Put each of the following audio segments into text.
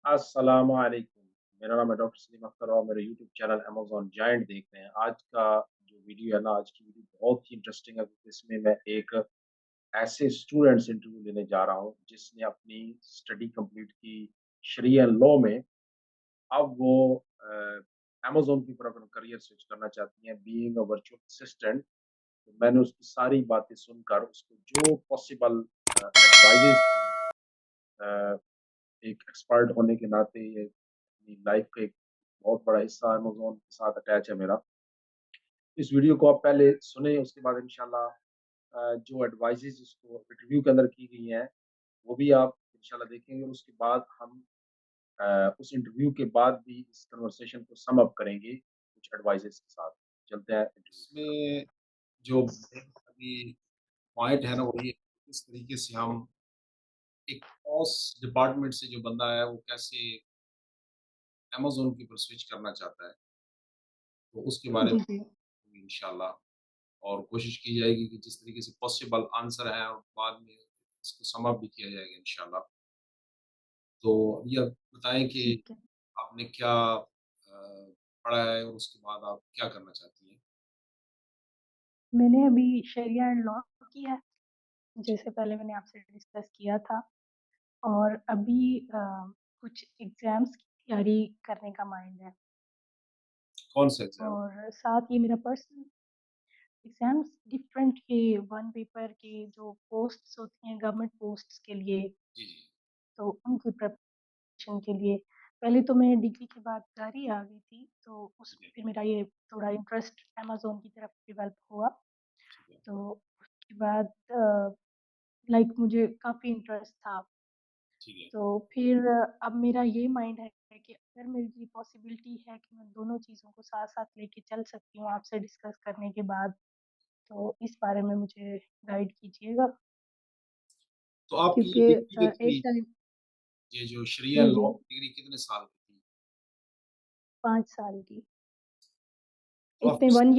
अस्सलाम वालेकुम। मेरा नाम है डॉक्टर सलीम अख्तर और मेरे यूट्यूब चैनल अमेज़न जायंट देख रहे हैं। आज का जो वीडियो है ना, आज की वीडियो बहुत ही इंटरेस्टिंग है क्योंकि इसमें मैं एक ऐसे स्टूडेंट से इंटरव्यू लेने जा रहा हूँ, जिसने अपनी स्टडी कंप्लीट की शरिया लॉ में। अब वो अमेज़न की तरफ अपना करियर स्विच करना चाहती हैं बीइंग अ वर्चुअल असिस्टेंट। तो मैंने उसकी सारी बातें सुनकर उसको जो पॉसिबल एडवाइसेज़ अ, एक एक्सपर्ट होने के नाते ये अपनी लाइफ का एक बहुत बड़ा हिस्सा अमेज़न के साथ अटैच है मेरा। इस वीडियो को आप पहले सुनें, उसके बाद इंशाल्लाह जो एडवाइसेज़ उसको इंटरव्यू के अंदर की गई हैं, वो भी आप इंशाल्लाह देखेंगे और उसके बाद हम उस इंटरव्यू के बाद भी इस कन्वर्सेशन को सम अप करेंगे कुछ एडवाइसेज़ के साथ। चलते हैं इंटरव्यू की तरफ। इसमें जो अभी पॉइंट है ना वो ये किस तरीके से हम एक कॉस डिपार्टमेंट से जो बंदा है वो कैसे अमेज़न के ऊपर स्विच करना चाहता है, तो उसके बारे जी, में जी। इंशाल्लाह और कोशिश की जाएगी कि जिस तरीके से पॉसिबल आंसर है और बाद में इसको सम अप भी किया जाएगा इंशाल्लाह। तो अभी आप बताएँ कि ठीक है। आपने क्या पढ़ा है और उसके बाद आप क्या करना चाहती हैं? मैंने अभी शरिया एंड लॉ किया है, जी, जैसे पहले मैंने आपसे डिस्कस किया था और अभी कुछ एग्ज़ाम्स की तैयारी करने का माइंड है कौन सा एग्ज़ाम? और साथ ही मेरा पर्सनल एग्ज़ाम्स डिफरेंट के वन पेपर के जो पोस्ट्स होती हैं गवर्नमेंट पोस्ट्स के लिए, जी, जी। तो उनकी प्रिपरेशन के लिए पहले तो मैं डिग्री के बाद घर ही आ गई थी, तो ठीक उसमें है, फिर मेरा ये थोड़ा इंटरेस्ट अमेज़न की तरफ डेवलप हुआ। ठीक है, तो उसके बाद लाइक मुझे काफ़ी इंटरेस्ट था। ठीक है। तो फिर अब मेरा ये माइंड है कि अगर मेरी पॉसिबिलिटी है कि मैं दोनों चीज़ों को साथ-साथ लेके चल सकती हूँ आपसे डिस्कस करने के बाद, तो इस बारे में मुझे गाइड कीजिएगा। तो आपकी ये क्योंकि डिग्री जो एक थी, टाइम ये जो शरिया जी, लॉ जी, डिग्री कितने साल की थी? 5 साल की। तो आप इसमें उस 1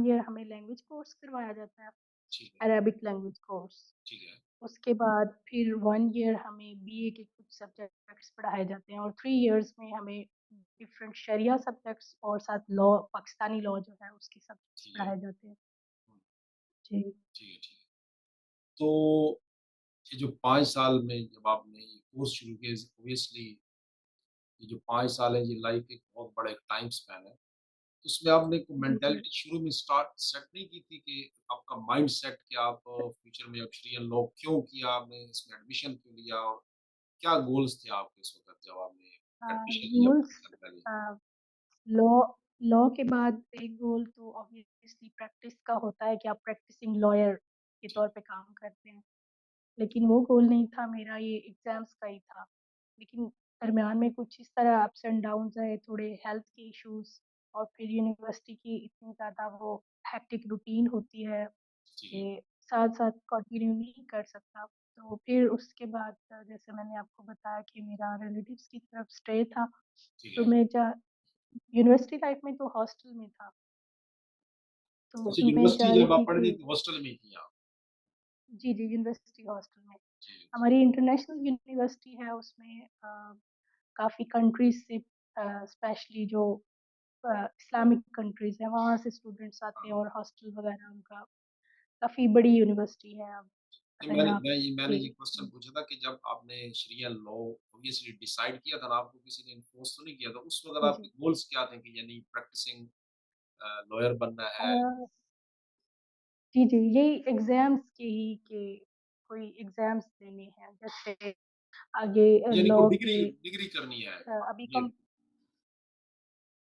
ईयर हमें लैंग्वेज कोर्स करवाया जाता है, ठीक है, अरेबिक लैंग्वेज कोर्स। ठीक है, उसके बाद फिर 1 ईयर हमें बीए के कुछ सब्जेक्ट्स पढ़ाए जाते हैं और 3 इयर्स में हमें डिफरेंट शरिया सब्जेक्ट्स और साथ लॉ पाकिस्तानी लॉ जो है उसके सब्जेक्ट्स ठीक है। पढ़ाए जाते हैं। हुँ, जी। ठीक है, ठीक है। तो ये जो 5 साल में जब आपने ये कोर्स शुरू किया ऑब्वियसली ये जो 5 साल है ये लाइफ एक बहुत बड़ा एक टाइम स्पैन है। तो उसमें आपने एक जी, जी। मेंटालिटी शुरू में स्टार्ट सेट नहीं की थी कि आपका माइंड सेट कि आप फ्यूचर में अब शरिया लॉ क्यों किया आपने, इसमें एडमिशन क्यों लिया और क्या गोल्स थे आपके उस वक़्त जब आपने एडमिशन लिया रूल्स 5 साल पहले? लॉ लॉ के बाद एक गोल तो ऑब्वियसली प्रैक्टिस का होता है कि आप प्रैक्टिसिंग लॉयर के ठीक तौर पे काम करते हैं। लेकिन वो गोल नहीं था मेरा, ये एग्ज़ाम्स का ही था। लेकिन दरमियान में कुछ इस तरह अप्स एंड डाउन्स आए, थोड़े हेल्थ के इश्यूज़ और फिर यूनिवर्सिटी की इतनी ज़्यादा वो हेक्टिक रूटीन होती है ठीक है, कि साथ-साथ कंटिन्यू नहीं कर सकता। तो फिर उसके बाद जैसे मैंने आपको बताया कि मेरा रिलेटिव्स की तरफ स्टे था, ठीक तो है। मैं जा यूनिवर्सिटी लाइफ़ में तो हॉस्टल में था, तो अच्छा मैं यूनिवर्सिटी चाह रही जब आप थी पढ़ कि रही थी हॉस्टल में थी आप? जी, जी, यूनिवर्सिटी हॉस्टल में। जी, जी। हमारी इंटरनेशनल यूनिवर्सिटी है, उसमें काफ़ी कंट्रीज़ से स्पेशली जो इस्लामिक कंट्रीज़ हैं, वहाँ से स्टूडेंट्स आते हैं हाँ। और हॉस्टल वगैरह उनका काफ़ी बड़ी यूनिवर्सिटी है। अब नहीं अगर आप मैंने के ये क्वेश्चन पूछा था कि जब आपने शरिया लॉ ऑब्वियसली डिसाइड किया था ना, आपको किसी ने इन्फोर्स तो नहीं किया था, उस वक़्त जी, आपके जी। गोल्स क्या थे कि यानी प्रैक्टिसिंग लॉयर बनना अ, है? जी, जी, यही एग्ज़ाम्स के ही कि कोई एग्ज़ाम्स देने हैं, जैसे आगे यानी लॉ कोई के डिग्री करनी है, अभी ये कम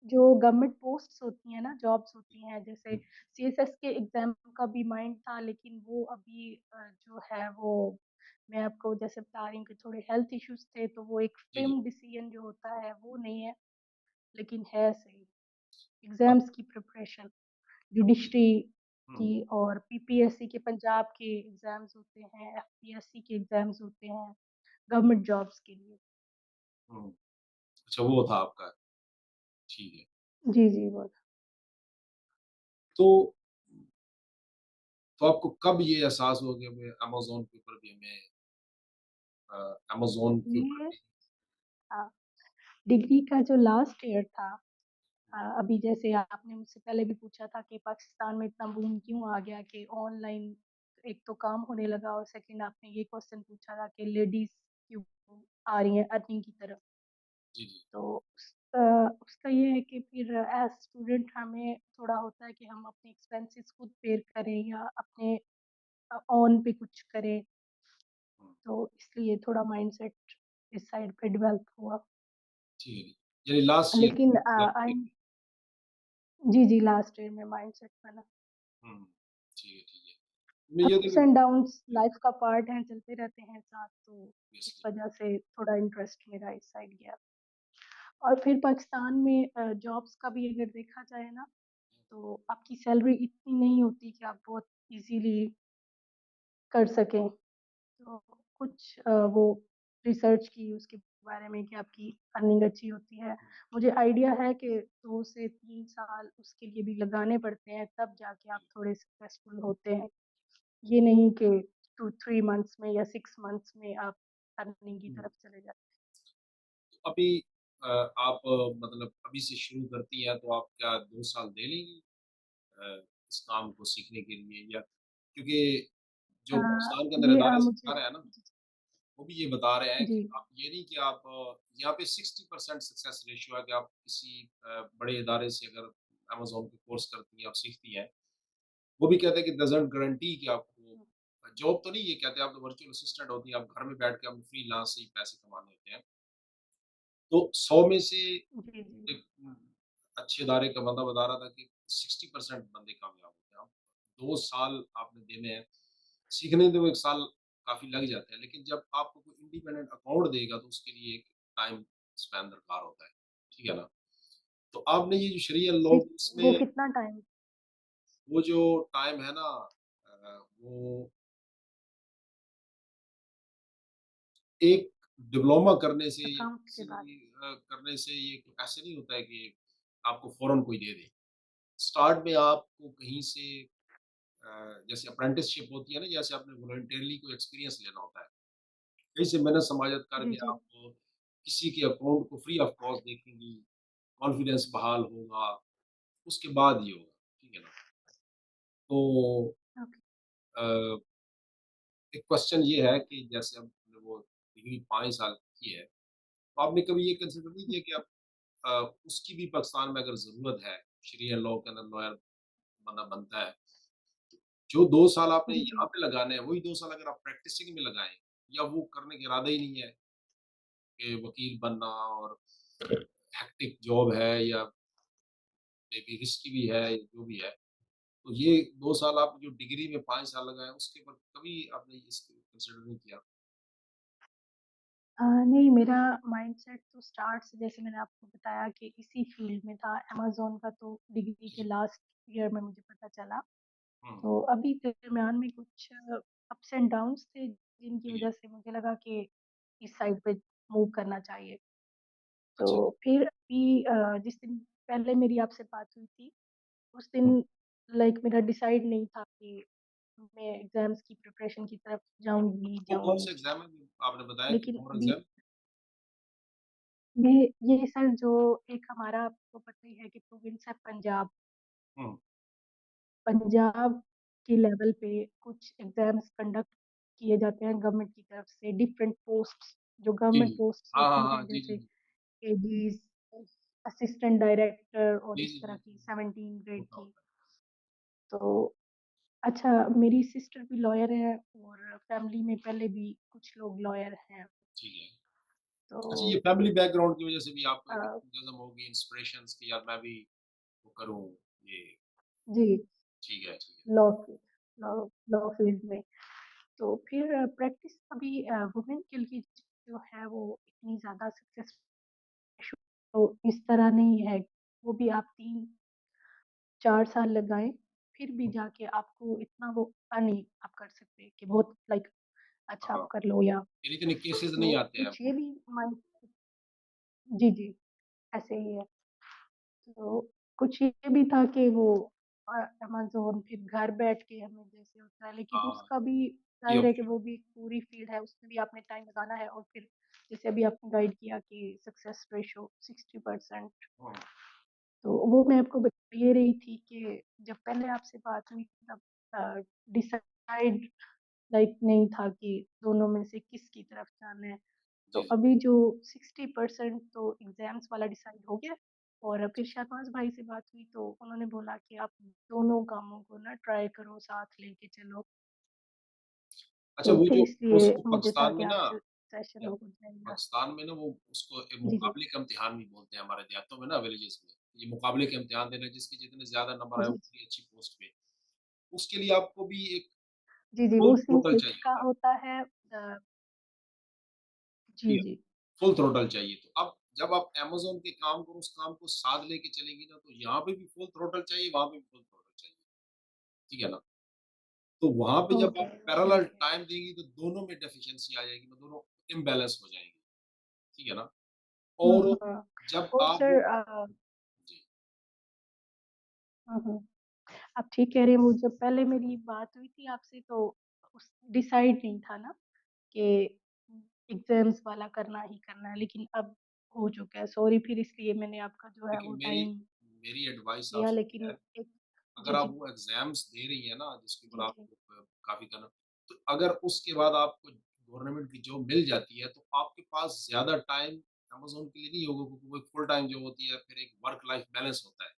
जो गवर्नमेंट पोस्ट्स होती हैं ना, जॉब्स होती हैं, जैसे हुँ, सीएसएस के एग्ज़ाम का भी माइंड था, लेकिन वो अभी जो है वो मैं आपको जैसे बता रही हूँ कि थोड़े हेल्थ इश्यूज़ थे, तो वो एक जी, जी। फ़िल्म डिसीजन जो होता है, वो नहीं है, लेकिन है सही। अ, एग्ज़ाम्स की प्रिपरेशन, जी, जुडिशरी हुँ, की और पीपीएससी के पंजाब के एग्ज़ाम्स होते हैं, एफपीएससी के एग्ज़ाम्स होते हैं, गवर्नमेंट जॉब्स के लिए। हुँ। अच्छा वो था आपका, ठीक है। जी, जी, वो तो आपको कब ये एहसास हुआ कि हमें अमेज़न के ऊपर भी हमें अमेज़न के ऊपर ये भी डिग्री का जो लास्ट ईयर था, अभी जैसे आपने मुझसे पहले भी पूछा था कि पाकिस्तान में इतना बूम क्यों आ गया कि ऑनलाइन एक तो काम होने लगा, और सेकंड आपने ये क्वेश्चन पूछा था कि लेडीज क्यों आ रही हैं अर्निंग की तरफ। जी, जी। तो उसका ये है कि फिर एज स्टूडेंट हमें थोड़ा होता है कि हम अपने एक्सपेंसेस खुद पेयर करें या अपने ऑन पे कुछ करें, हुँ, तो इसलिए थोड़ा माइंडसेट इस साइड पे डेवलप हुआ। ठीक है। यानी लास्ट ईयर लेकिन आपने आई जी, जी, लास्ट ईयर में माइंडसेट बना। हुँ, ठीक है, ठीक है। मैं ये अप्स देखो एंड डाउन्स लाइफ का पार्ट है, चलते रहते हैं साथ, तो इस ऑब्वियसली वजह से थोड़ा इंटरेस्ट मेरा इस साइड गया। और फिर पाकिस्तान में जॉब्स का भी अगर देखा जाए ना, तो आपकी सैलरी इतनी नहीं होती कि आप बहुत इजीली कर सकें। तो कुछ वो रिसर्च की उसके बारे में कि आपकी अर्निंग अच्छी होती है। मुझे आइडिया है कि 2 से 3 साल उसके लिए भी लगाने पड़ते हैं, तब जाके आप थोड़े सक्सेसफुल होते हैं। ये नहीं कि 2-3 मंथ्स में या 6 मंथ्स में आप अर्निंग की हुँ। तरफ चले जाते अभी आप मतलब अभी से शुरू करती हैं तो आप क्या 2 साल ले लेंगी इस काम को सीखने के लिए या क्योंकि जो हैं। पाकिस्तान के अंदर ये इदारे मुझे सिखा रहे हैं ना, वो भी ये बता रहे हैं जी, कि आप ये नहीं कि आप यहाँ पे 60% सक्सेस रेशियो है कि आप किसी बड़े इदारे से अगर अमेज़न पे कोर्स करती हैं, आप सीखती हैं, वो भी कहते हैं कि डज़न्ट गारंटी कि आपको जॉब तो नहीं ये कहते आप तो वर्चुअल असिस्टेंट होती हैं, आप घर में बैठ के आप फ्रीलांस से ही पैसे कमाने होते हैं। तो 100 में से जी, जी। एक अच्छे इदारे का बंदा बता रहा था कि 60% बंदे कामयाब होते हैं। अब 2 साल आपने देने हैं, सीखने में तो 1 साल काफ़ी लग जाते हैं, लेकिन जब आपको कोई इंडिपेंडेंट अकाउंट देगा तो उसके लिए एक टाइम स्पैन दरकार होता है, ठीक है ना? तो आपने ये जो शरिया लॉ किस वो इसमें कितना टाइम वो जो टाइम है ना वो एक डिप्लोमा करने से या अकाउंट के किसी बाद? भी करने से ये ऐसे नहीं होता है कि आपको फ़ौरन कोई दे दे। स्टार्ट में आपको कहीं से जैसे अप्रेंटिसशिप होती है ना, जैसे आपने वॉलंटियरली कोई एक्सपीरियंस लेना होता है। कहीं से मेहनत समाजत जी, करके जी। आप किसी के अकाउंट को फ्री ऑफ कॉस्ट देखेंगी, कॉन्फिडेंस बहाल होगा, उसके बाद ये होगा, ठीक है ना? तो ओके। अ, एक क्वेश्चन ये है कि जैसे आपने वो डिग्री 5 साल की है, तो आपने कभी ये कंसिडर नहीं किया कि आप उसकी भी पाकिस्तान में अगर ज़रूरत है, शरिया लॉ के अंदर लॉयर बंदा बनता है, जो 2 साल आपने जी, यहाँ जी। पे लगाने हैं, वही 2 साल अगर आप प्रैक्टिसिंग में लगाएँ या वो करने का इरादा ही नहीं है कि वकील बनना और हेक्टिक जॉब है या मे बी रिस्की भी है, जो भी है। तो ये 2 साल आप जो डिग्री में 5 साल लगाए, उसके ऊपर कभी आपने इसको कंसिडर नहीं किया? नहीं, मेरा माइंडसेट तो स्टार्ट से, जैसे मैंने आपको बताया, कि इसी फील्ड में था। अमेज़न का तो डिग्री जी, के जी। लास्ट ईयर में मुझे पता चला। हुँ, तो अभी दरमियान में कुछ अप्स एंड डाउन्स थे, जिनकी ठीक है। वज़ह से मुझे लगा कि इस साइड पे मूव करना चाहिए। तो अच्छा। फिर अभी जिस दिन पहले मेरी आपसे बात हुई थी, उस हुँ। दिन लाइक मेरा डिसाइड नहीं था कि मैं एग्ज़ाम्स की प्रिपरेशन की तरफ जाऊँगी, वो कौन जाऊँगी। से एग्ज़ाम है जो आपने बताया कि लेकिन और अभी एग्ज़ाम? ये सर, जो एक हमारा, आपको पता ही है कि प्रोविंस है पंजाब। हुँ, पंजाब के लेवल पे कुछ एग्ज़ाम्स कंडक्ट किए जाते हैं गवर्नमेंट की तरफ से, डिफरेंट पोस्ट्स, जो जी, गवर्नमेंट जी। पोस्ट्स हाँ, हाँ, होती हाँ। हैं, जी, जी, जैसे जी। एडीज़, असिस्टेंट डायरेक्टर और जी, इस जी, तरह जी, की जी। 17 ग्रेड होता, की। होता है। तो अच्छा, मेरी सिस्टर भी लॉयर है और फैमिली में पहले भी कुछ लोग लॉयर हैं। ठीक है। तो अच्छा ये फैमिली बैकग्राउंड की वज़ह से भी आपको अ, एक एंथुसियाज़्म होगी, इंस्पिरेशंस कि यार मैं भी वो करूँ, ये जी, ठीक है, ठीक है। लॉ लॉ लॉ फील्ड में। तो फिर प्रैक्टिस अभी वुमेन के लिए जो है वो इतनी ज़्यादा सक्सेस तो इस तरह नहीं है। वो भी आप 3-4 साल लगाएँ, फिर भी हुँ, जाके आपको इतना वो नहीं आप कर सकते कि बहुत लाइक अच्छा हाँ। आप कर लो, या यानी इतने केसेज़ तो नहीं आते हैं कुछ ये आपको। भी माइंड जी, जी, ऐसे ही है। तो कुछ ये भी था कि वो अमेज़न फिर घर बैठ के हमें जैसे होता है, लेकिन हाँ, उसका भी फ्री ज़ाहिर ऑफ है कि चार्ज। वो भी एक पूरी फ़ील्ड है, उसमें भी आपने टाइम लगाना है और फिर जैसे अभी आपने गाइड किया कि सक्सेस रेशियो 60%, हाँ, तो वो मैं आपको बता ये रही थी कि जब पहले आपसे बात हुई तब डिसाइड लाइक नहीं था कि दोनों में से किसकी तरफ जाना है। तो जी, जी। अभी जो 60% तो एग्ज़ाम्स वाला डिसाइड हो गया, और फिर शहबाज़ भाई से बात हुई तो उन्होंने बोला कि आप दोनों कामों को ना ट्राई करो, साथ लेके चलो। अच्छा तो वो फिर जो इसलिए उसको मुझे था पाकिस्तान कि में ना आपसे सेशन या हो जाएगा। पाकिस्तान में ना वो उसको एक जी, जी। मुकाबले का इम्तिहान भी बोलते हैं हमारे देहातों में ना विलेजेस में। ये मुकाबले के इम्तिहान देना जिसके जितने ज़्यादा नंबर आए जी, जी। उतनी अच्छी पोस्ट पे। उसके लिए आपको भी एक जी, जी, वो फुल थ्रोटल सिंसेट चाहिए का होता है। होता है जी, ठीक है, जी। फुल थ्रोटल चाहिए। तो अब जब आप अमेज़न के काम को उस काम को साथ लेके चलेंगी ना तो यहाँ पे भी फुल थ्रोटल चाहिए, वहाँ पे भी फुल थ्रोटल चाहिए। ठीक है ना? तो वहाँ पे जब ओके, आप ओके, पैरेलल ओके। टाइम देंगी तो दोनों में डेफिशिएंसी आ जाएगी, दोनों इम्बैलेंस हो जाएँगे। ठीक है ना? हुँ, और हाँ। जब और आप सर वो जी, हुँ, हुँ। आप ठीक कह रहे हैं, वो जब पहले मेरी बात हुई थी आपसे तो उस डिसाइड नहीं था ना कि एग्ज़ाम्स वाला करना ही करना है, लेकिन अब हो चुका है। सॉरी फिर इसलिए मैंने आपका जो है वो देखिए मेरी टाइम मेरी एडवाइस लिया, आपसे ये लेकिन है, एक अगर जी, आप जी। वो एग्ज़ाम्स दे रही हैं ना जिसके ऊपर जी, जी। आपको काफ़ी करना तो अगर उसके बाद आपको गवर्नमेंट की जॉब मिल जाती है, तो आपके पास ज़्यादा टाइम अमेज़न के लिए नहीं होगा क्योंकि वो एक फुल टाइम जॉब होती है, फिर एक वर्क लाइफ बैलेंस होता है।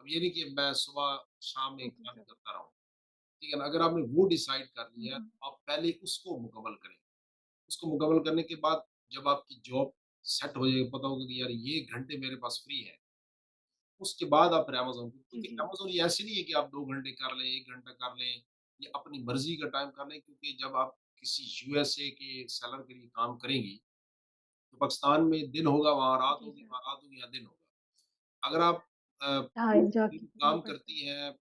अब ये नहीं कि मैं सुबह शाम जी, एक जी, काम ही सर। करता रहूँ, ठीक है ना? अगर आपने वो डिसाइड कर हुँ, लिया है, हुँ। तो आप पहले उसको मुकम्मल करें। उसको मुकम्मल करने के बाद जब आपकी जॉब सेट हो जाएगी, पता होगा कि यार ये घंटे मेरे पास फ्री है, उसके बाद आप फिर अमेज़न जी, क्योंकि जी। अमेज़न ये ऐसे नहीं है कि आप 2 घंटे कर लें, 1 घंटा कर लें, ये अपनी मर्ज़ी का टाइम कर लें क्योंकि जब आप किसी यूएसए के सेलर के लिए काम करेंगी, तो पाकिस्तान में दिन होगा, जी, सर। वहाँ रात होगी, यहाँ दिन होगा। अगर आप हाँ, पूरे जाके दिन करना काम पड़ता है। करती हैं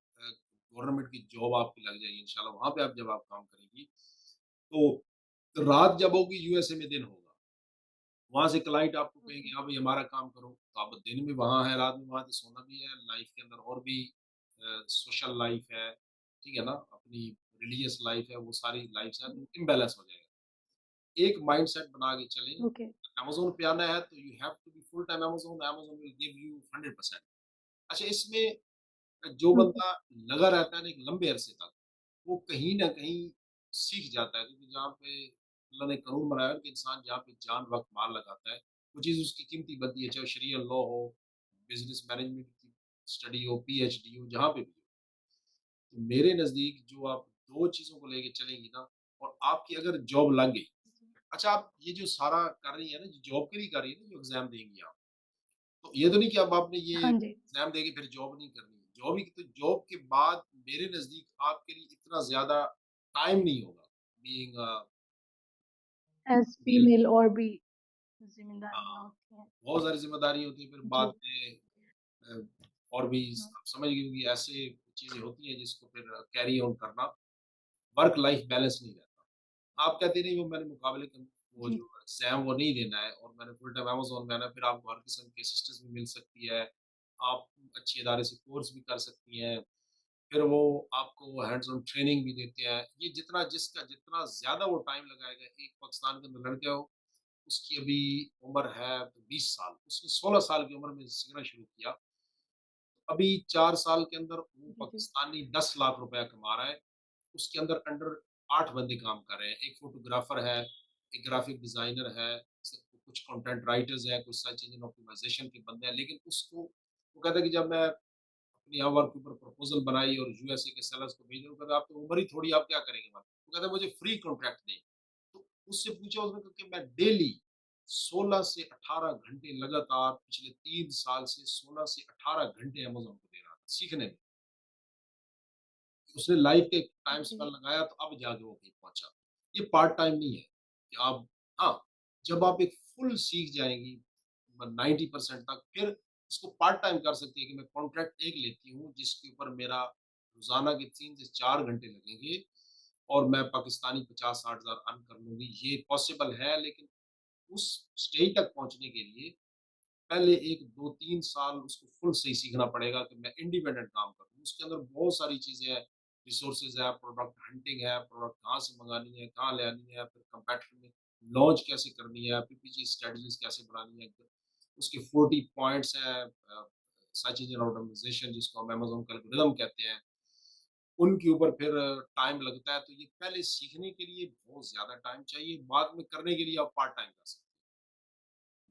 गवर्नमेंट की जॉब आपकी लग जाएगी इंशाल्लाह, वहाँ पे आप जब आप काम करेंगी, तो रात जब होगी यूएसए में दिन होगा। वहाँ से क्लाइंट आपको ओके। कहेंगे हाँ भाई हमारा काम करो, तो आप दिन में वहाँ हैं, रात में वहाँ, तो सोना भी है, लाइफ के अंदर और भी सोशल लाइफ है, ठीक है ना? अपनी रिलीजियस लाइफ है, वो सारी लाइफ़्स हैं, हुँ, तो इम्बैलेंस हो जाएगा। एक माइंडसेट बना के चलें, ओके। अमेज़न पे आना है तो you have to be full time Amazon, Amazon will give you 100%। अच्छा इसमें जो हुँ, हुँ। बंदा लगा रहता है ना एक लंबे अरसे तक, वो कहीं न कहीं सीख जाता है क्योंकि जहाँ पे अल्लाह ने कानून बनाया है कि इंसान जहाँ पे जान, वक़्त, माल लगाता है, वो चीज़ उसकी कीमती बनती है, चाहे शरिया लॉ हो, बिज़नेस मैनेजमेंट की स्टडी हो, पीएचडी हो, जहाँ पे भी हो। तो मेरे नज़दीक जो आप 2 चीज़ों को लेके चलेंगी ना और आपकी अगर जॉब लग गई, जी। अच्छा आप ये जो सारा कर रही हैं ना, जो जॉब के लिए कर रही हैं ना, जो एग्ज़ाम देंगी आप, तो ये तो नहीं कि अब आपने ये हाँ जी। एग्ज़ाम देके फिर जॉब नहीं करनी है। जॉब ही तो जॉब के बाद मेरे नज़दीक आपके लिए इतना ज़्यादा टाइम नहीं होगा being a as female. Female और भी ज़िम्मेदारियाँ हाँ, होती हैं। बहुत सारी ज़िम्मेदारी होती है फिर जी। बाद में अ, और भी हुँ, आप समझ गए होंगी ऐसे चीज़ें होती हैं जिसको फिर कैरी ऑन करना, वर्क लाइफ बैलेंस नहीं रहता। आप कहते नहीं वो मैंने मुकाबले के वो जी। जो एग्ज़ाम वो नहीं देना है और मैंने फुल टाइम अमेज़न में है ना, फिर आपको हर किस्म की असिस्टेंस भी मिल सकती है। आप अच्छे इदारे से कोर्स भी कर सकती हैं। फिर वो आपको हैंड्स ऑन ट्रेनिंग भी देते हैं। ये जितना ज़्यादा वो टाइम लगाएगा, एक पाकिस्तान के अंदर लड़का हो, उसकी अभी उम्र है तो 20 साल, उसने 16 साल की उम्र में सीखना शुरू किया। अभी 4 साल के अंदर वो जी, जी। पाकिस्तानी 10 लाख रुपया कमा रहा है। उसके अंदर अंडर 8 बंदे काम कर रहे हैं। एक फ़ोटोग्राफ़र है, एक ग्राफ़िक डिज़ाइनर है, स कुछ कंटेंट राइटर्स हैं, कुछ सर्च इंजन ऑप्टिमाइज़ेशन के बंदे हैं। लेकिन उसको वो कहता है कि जब मैं अपनी अपवर्क के ऊपर प्रपोज़ल बनाई और यूएसए के सेलर्स को भेजा, वो कहता है, "आप तो उम्र ही थोड़ी, आप क्या करेंगे हमारा?" वो कहता है, "मुझे फ्री कॉन्ट्रैक्ट दें।" तो उससे पूछा उसने कहा कि मैं डेली 16 से 18 घंटे लगातार पिछले 3 साल से 16 से 18 घंटे अमेज़न को दे रहा था सीखने में। उसने लाइफ के टाइम ओके। स्पेंड लगाया तो अब जाके वो कहीं पहुँचा। ये पार्ट टाइम नहीं है कि आप हाँ, जब आप एक फुल सीख जाएँगी 90% तक फिर इसको पार्ट टाइम कर सकती है कि मैं कॉन्ट्रैक्ट एक लेती हूँ जिसके ऊपर मेरा रोज़ाना के 3 से 4 घंटे लगेंगे और मैं पाकिस्तानी 50-60 हज़ार अर्न कर लूँगी। ये पॉसिबल है लेकिन उस स्टेज तक पहुँचने के लिए पहले 1, 2, 3 साल उसको फुल सही सीखना पड़ेगा कि मैं इंडिपेंडेंट काम करूँ। उसके अंदर बहुत सारी चीज़ें हैं, रिसोर्सेज़ है, प्रोडक्ट हंटिंग है, प्रोडक्ट कहाँ से मँगानी है, कहाँ ले आनी है, फिर कॉम्पिटिटर में लॉन्च कैसे करनी है, पीपीजी स्ट्रेटजीज़ कैसे बनानी है। उसके 40 पॉइंट्स हैं सर्च इंजन ऑप्टिमाइज़ेशन जिसको हम अमेज़न का एल्गोरिदम कहते हैं, उनके ऊपर फिर टाइम लगता है। तो ये पहले सीखने के लिए बहुत ज़्यादा टाइम चाहिए, बाद में करने के लिए आप पार्ट टाइम कर सकते हैं।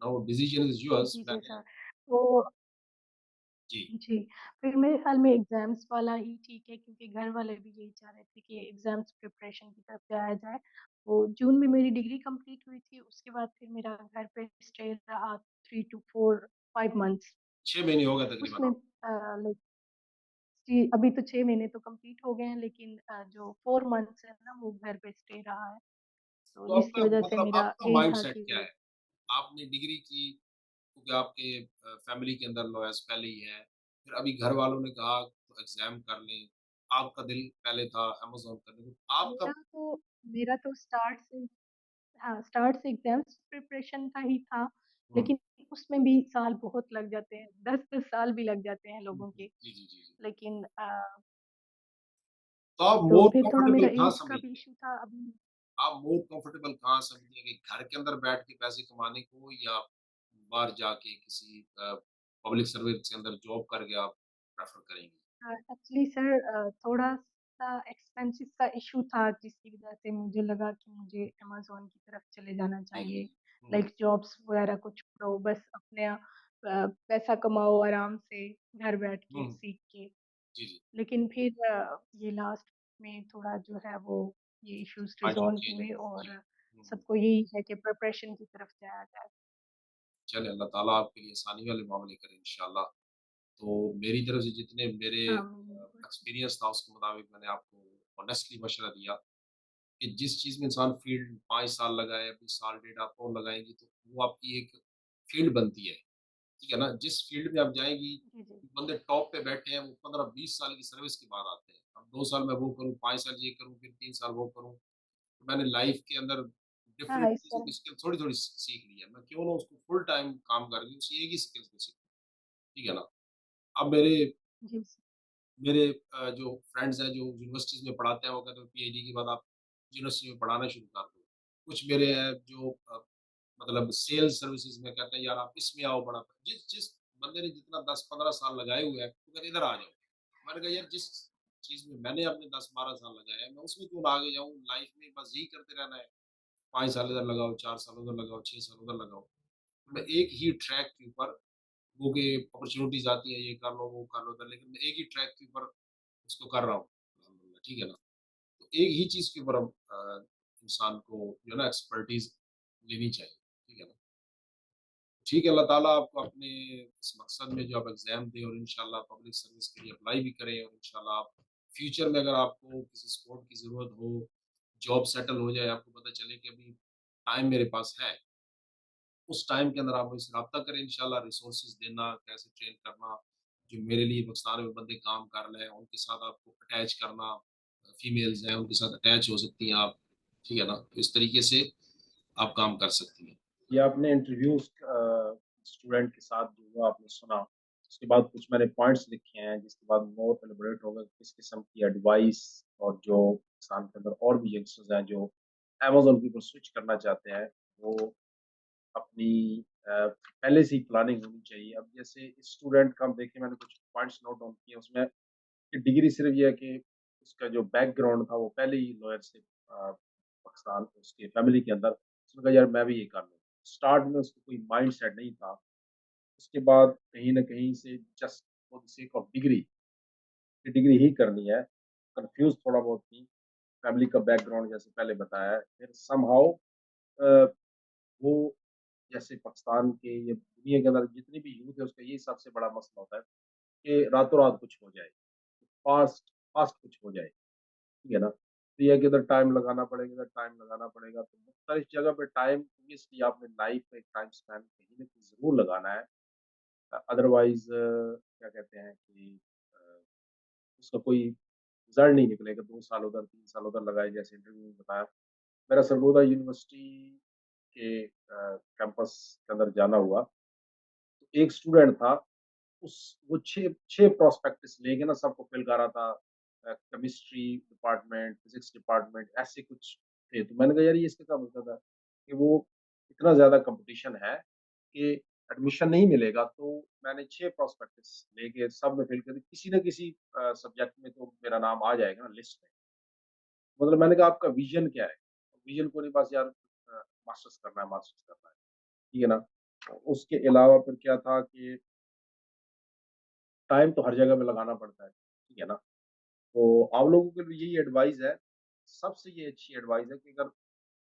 Now decision is yours. जी, जी मैंने सर। तो जी, जी, फिर मेरे ख़्याल में एग्ज़ाम्स वाला ही ठीक है क्योंकि घर वाले भी यही चाह रहे थे कि एग्ज़ाम्स प्रिपरेशन की तरफ जाया जाए। तो जून में मेरी डिग्री कंप्लीट हुई थी, उसके बाद फिर मेरा घर पे स्टे रहा 3 टू 4 5 मंथ्स। 6 महीने हो गए तकरीबन उसमें आप। लाइक जी, अभी तो 6 महीने तो कंप्लीट हो गए हैं लेकिन जो 4 मंथ्स है ना वो घर पे स्टे रहा है। तो तो जिसकी आपका वज़ह से मतलब मेरा आपका एम था माइंडसेट क्या कि है? आपने डिग्री की क्योंकि आपके फैमिली के अंदर लॉयर्स पहले ही हैं, फिर अभी घर वालों ने कहा तो एग्ज़ाम कर लें, आपका दिल पहले था अमेज़न करने को, आपका मेरा तो मेरा तो स्टार्ट से हाँ, स्टार्ट से एग्ज़ाम्स प्रिपरेशन का ही था, हुँ, लेकिन उसमें भी साल बहुत लग जाते हैं, 10-10 साल भी लग जाते हैं हुँ, लोगों हुँ। के। जी, जी, जी, जी। लेकिन तो आप तो मोर फिर थोड़ा कंफर्टेबल मेरा कहाँ ऐज का भी समझते हैं? इश्यू था अभी आप मोर कंफर्टेबल कहाँ समझते हैं कि घर के अंदर बैठ के पैसे कमाने को या बाहर जाके किसी पब्लिक सर्विस के अंदर जॉब करके आप प्रेफ़र करेंगे? एक्चुअली सर थोड़ा-सा एक्सपेंसेस का इश्यू था जिसकी वज़ह से मुझे लगा कि मुझे अमेज़न की तरफ चले जाना जी, जी, चाहिए। जी। हुँ, लाइक जॉब्स वग़ैरह को छोड़ो बस अपने पैसा कमाओ आराम से घर बैठ के हुँ। सीख के। जी, जी। लेकिन फिर ये लास्ट में थोड़ा जो है वो ये इश्यूज़ माइंडसेट रिज़ॉल्व चेंज हुए हो गया। जी। और हुँ, हुँ। सबको यही है कि प्रिपरेशन की तरफ जाया जाए। चलें अल्लाह ताला आपके लिए आसानी वाले मामले करे इंशाअल्लाह। तो मेरी तरफ से जितने मेरे आमीन बिल्कुल। एक्सपीरियंस था उसके मुताबिक मैंने आपको ऑनेस्टली मशवरा दिया कि जिस चीज़ में इंसान फ़ील्ड 5 साल लगाए, 20 साल डेढ़ आप और लगाएँगी तो वो आपकी एक फ़ील्ड बनती है, ठीक है ना? जिस फ़ील्ड में आप जाएँगी, जी, जी। बंदे टॉप पे बैठे हैं, वो 15-20 साल की सर्विस के बाद आते हैं। अब 2 साल मैं वो करूँ, 5 साल ये करूँ, फिर 3 साल वो करूँ। तो मैंने लाइफ़ के अंदर डिफरेंट हाँ, इस चीज़ों तरह की स्किल थोड़ी-थोड़ी सीख ली है। मैं क्यों ना उसको फुल टाइम काम करके उसी एक ही स्किल्स को सीखूँ, ठीक है ना? अब मेरे जी, मेरे जो फ्रेंड्स हैं जो यूनिवर्सिटीज़ में पढ़ाते हैं वो कहते हैं पीएचडी के बाद आप यूनिवर्सिटी में पढ़ाना शुरू कर दो। कुछ मेरे हैं जो मतलब सेल्स सर्विसेज़ में कहते हैं यार आप इसमें आओ बड़ा जिस जिस बंदे ने जितना 10-15 साल लगाए हुए हैं वो कहते इधर आ जाओ। मैंने कहा यार जिस चीज़ में मैंने अपने 10-12 साल लगाए हैं मैं उसमें क्यों ना आगे जाऊँ लाइफ़ में बस यही करते रहना है। 5 साल इधर लगाओ, 4 साल उधर लगाओ, 6 साल उधर लगाओ। मैं एक ही ट्रैक के ऊपर वो के अपॉर्च्युनिटीज़ आती हैं, ये कर लो, वो कर लो, उधर लेकिन मैं एक ही ट्रैक के ऊपर उसको कर रहा हूँ, अल्हम्दुलिल्लाह, ठीक है ना? तो एक ही चीज़ के ऊपर अब इंसान को जो है ना एक्सपर्टीज़ लेनी चाहिए, ठीक है ना? ठीक है, अल्लाह ताला आपको अपने इस मकसद में जो आप एग्ज़ाम दें और इंशाअल्लाह पब्लिक सर्विस के लिए अप्लाई भी करें और इंशाअल्लाह आप फ्यूचर में अगर आपको किसी सपोर्ट की ज़रूरत हो, जॉब सेटल हो जाए, आपको पता चले कि अभी टाइम मेरे पास है, उस टाइम के अंदर आप मुझसे राब्ता करें इंशाल्लाह रिसोर्सेज़ देना, कैसे ट्रेन करना, जो मेरे लिए पाकिस्तान में बंदे काम कर रहे हैं, उनके साथ आपको अटैच करना, फीमेल्स हैं, उनके साथ अटैच हो सकती हैं आप, ठीक है ना? तो इस तरीके से आप काम कर सकती हैं। ये आपने इंटरव्यूज़ स्टूडेंट के साथ जो हुआ आपने सुना, उसके बाद कुछ मैंने पॉइंट्स लिखे हैं, जिसके बाद मोर एलाबोरेट होगा किस किस्म की एडवाइस और जो पाकिस्तान के अंदर और भी यंगस्टर्स हैं जो अमेज़न के ऊपर स्विच करना चाहते हैं, वो अपनी पहले से ही प्लानिंग होनी चाहिए। अब जैसे स्टूडेंट का हम देखें मैंने कुछ पॉइंट्स नोट डाउन किए उसमें कि डिग्री सिर्फ़ ये है कि उसका जो बैकग्राउंड था वो पहले ही लॉयर से पाकिस्तान उसके फैमिली के अंदर उसने कहा यार मैं भी ये कर लूँ। स्टार्ट में उसको कोई माइंडसेट नहीं था। उसके बाद कहीं न कहीं से just for the sake of degree, कि डिग्री ही करनी है, कन्फ्यूज़ थोड़ा बहुत थी। फैमिली का बैकग्राउंड जैसे पहले बताया है। फिर समहाउ अ, वो जैसे पाकिस्तान के या दुनिया के अंदर जितनी भी यूथ है उसका यही सबसे बड़ा मसला होता है कि रातों-रात कुछ हो जाए। फ़ास्ट फ़ास्ट कुछ हो जाए। ठीक है ना? तो ये है कि इधर टाइम लगाना पड़ेगा, इधर टाइम लगाना पड़ेगा, तो मुख्तलिफ जगह पे टाइम ऑब्वियसली आपने लाइफ में एक टाइम स्पेंड कहीं न कहीं ज़रूर लगाना है। अदरवाइज़ क्या कहते हैं कि अ, उसका कोई रिज़ल्ट नहीं निकलेगा, 2 साल उधर, 3 साल उधर लगाए जैसे इंटरव्यू में बताया। मेरा सरगोदा यूनिवर्सिटी के कैंपस के अंदर जाना हुआ, तो एक स्टूडेंट था उस वो 6 प्रोस्पेक्टस लेके ना सबको फिल कर रहा था। केमिस्ट्री डिपार्टमेंट, फिज़िक्स डिपार्टमेंट ऐसे कुछ थे। तो मैंने कहा यार ये इसका क्या मतलब है? कि वो इतना ज़्यादा कॉम्पिटिशन है कि एडमिशन नहीं मिलेगा, तो मैंने 6 प्रोस्पेक्टस लेके सब में फ़िल कर दी। किसी न किसी सब्जेक्ट में तो मेरा नाम आ जाएगा ना लिस्ट में। मतलब मैंने कहा आपका विज़न क्या है? विज़न को नहीं बस यार मास्टर्स करना है, ठीक है ना? उसके अलावा फिर क्या था कि टाइम तो हर जगह पे लगाना पड़ता है, ठीक है ना? तो आप लोगों के लिए यही एडवाइस है, सबसे ये अच्छी एडवाइस है कि अगर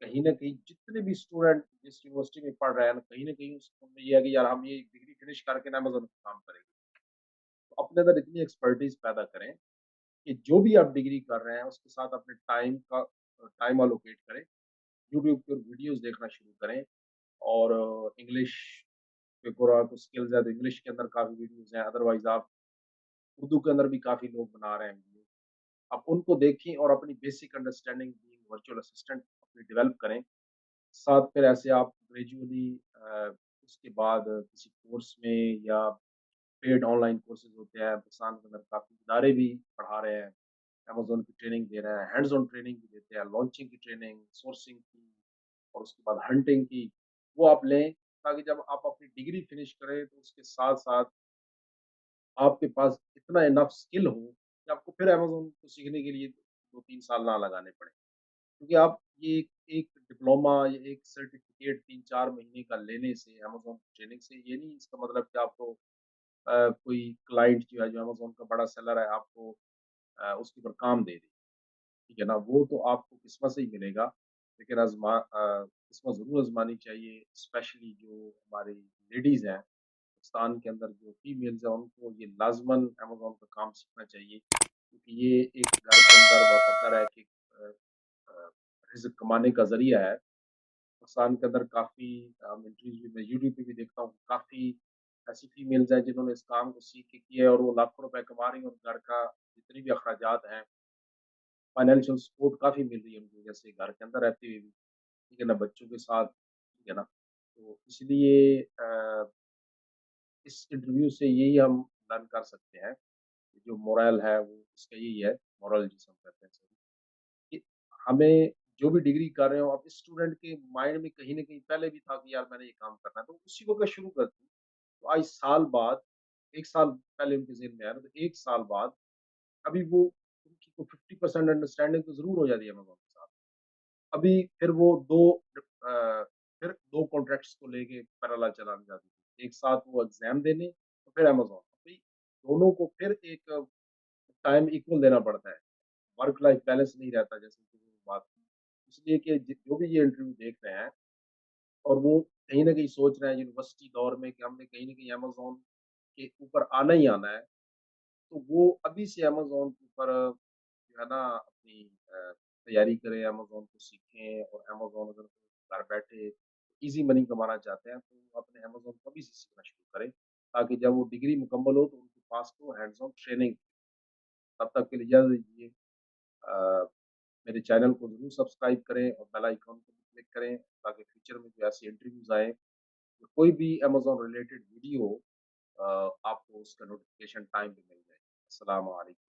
कहीं न कहीं जितने भी स्टूडेंट जिस यूनिवर्सिटी में पढ़ रहे हैं ना, कहीं न कहीं उसको में ये है कि यार हम ये डिग्री फिनिश करके ना अमेज़न पे काम करेंगे। तो अपने अंदर इतनी एक्सपर्टीज़ पैदा करें कि जो भी आप डिग्री कर रहे हैं, उसके साथ अपने टाइम एलोकेट करें। यूट्यूब पर वीडियोज़ देखना शुरू करें और इंग्लिश के ऊपर आपको स्किल्स है, तो इंग्लिश के अंदर काफ़ी वीडियोज़ हैं, अदरवाइज़ आप उर्दू के अंदर भी काफ़ी लोग बना रहे हैं वीडियो। आप उनको देखें और अपनी basic understanding being virtual assistant अपनी डेवलप करें। साथ फिर ऐसे आप ग्रेजुअली उसके बाद किसी कोर्स में या पेड ऑनलाइन कोर्सेज़ होते हैं, पाकिस्तान के अंदर काफ़ी इदारे भी पढ़ा रहे हैं, अमेज़न की ट्रेनिंग दे रहे हैं, हैंड्स ऑन ट्रेनिंग भी देते हैं, लॉन्चिंग की ट्रेनिंग, सोर्सिंग की और उसके बाद हंटिंग की, वो आप लें ताकि जब आप अपनी डिग्री फिनिश करें तो उसके साथ-साथ आपके पास इतना इनफ स्किल हो कि आपको फिर अमेज़न को सीखने के लिए 2-3 साल ना लगाने पड़े। क्योंकि आप ये एक एक डिप्लोमा या एक सर्टिफ़िकेट 3-4 महीने का लेने से अमेज़न ट्रेनिंग से ये नहीं इसका मतलब कि आपको कोई क्लाइंट जो है जो अमेज़न का बड़ा सेलर है आपको उसके ऊपर काम दे दे, ठीक है ना? वो तो आपको किस्मत से ही मिलेगा, लेकिन किस्मत ज़रूर आज़मानी चाहिए, स्पेशली जो हमारी लेडीज़ हैं, पाकिस्तान के अंदर जो फीमेल्स हैं उनको ये लाज़मन अमेज़न का काम सीखना चाहिए, क्योंकि ये एक घर के अंदर पता है कि अ अ, रिज़्क कमाने का ज़रिया है। पाकिस्तान के अंदर काफ़ी इंटरव्यूज़ भी मैं यूट्यूब पे भी देखता हूँ, काफ़ी ऐसी फीमेल्स हैं जिन्होंने इस काम को सीख के किया है और वो लाखों रुपए कमा रही हैं और घर का जितने भी अखराजात हैं, फाइनेंशियल सपोर्ट काफ़ी मिल रही है उनको, जैसे घर के अंदर रहते हुए भी, ठीक है ना? बच्चों के साथ, ठीक है ना? तो इसलिए इस इंटरव्यू से यही हम लर्न कर सकते हैं, कि जो मोरल है वो इसका यही है, मोरल जिसे हम कहते हैं सॉरी, कि हमें जो भी डिग्री कर रहे हो अब स्टूडेंट के माइंड में कहीं न कहीं पहले भी था कि यार मैंने ये काम करना है, तो उसी को अगर शुरू कर दूँ, तो आज साल बाद 1 साल पहले उनके ज़हन में आया ना, तो 1 साल बाद अभी वो उनकी तो 50% अंडरस्टैंडिंग तो ज़रूर हो जा रही है अमेज़न के साथ। अभी फिर वो 2 अ, फिर 2 कॉन्ट्रैक्ट्स को लेके पैरेलल चलाने जाते थे। एक साथ वो एग्ज़ाम देने और फिर अमेज़न। अभी दोनों को फिर एक टाइम इक्वल देना पड़ता है। वर्क लाइफ बैलेंस नहीं रहता जैसे कि वो बात थी। इसलिए कि जो भी ये इंटरव्यू देख रहे हैं और वो कहीं न कहीं सोच रहे हैं यूनिवर्सिटी दौर में कि हमने कहीं न कहीं अमेज़न के ऊपर आना ही आना है। तो वो अभी से अमेज़न के ऊपर जो है ना अपनी तैयारी करें, अमेज़न को सीखें और अमेज़न अगर घर बैठे ईज़ी मनी कमाना चाहते हैं, तो अपने अमेज़न को अभी से सीखना शुरू करें, ताकि जब वो डिग्री मुकम्मल हो, तो उनके पास तो हैंड्स ऑन ट्रेनिंग तब तक के लिए इजाज़त दीजिए। अ, मेरे चैनल को ज़रूर सब्सक्राइब करें और बेल आइकन को भी क्लिक करें, ताकि फ्यूचर में जो ऐसे इंटरव्यूज़ आएँ, तो कोई भी अमेज़न रिलेटेड वीडियो आपको उसका नोटिफ़िकेशन टाइम पे मिल जाए। अस्सलाम वालेकुम।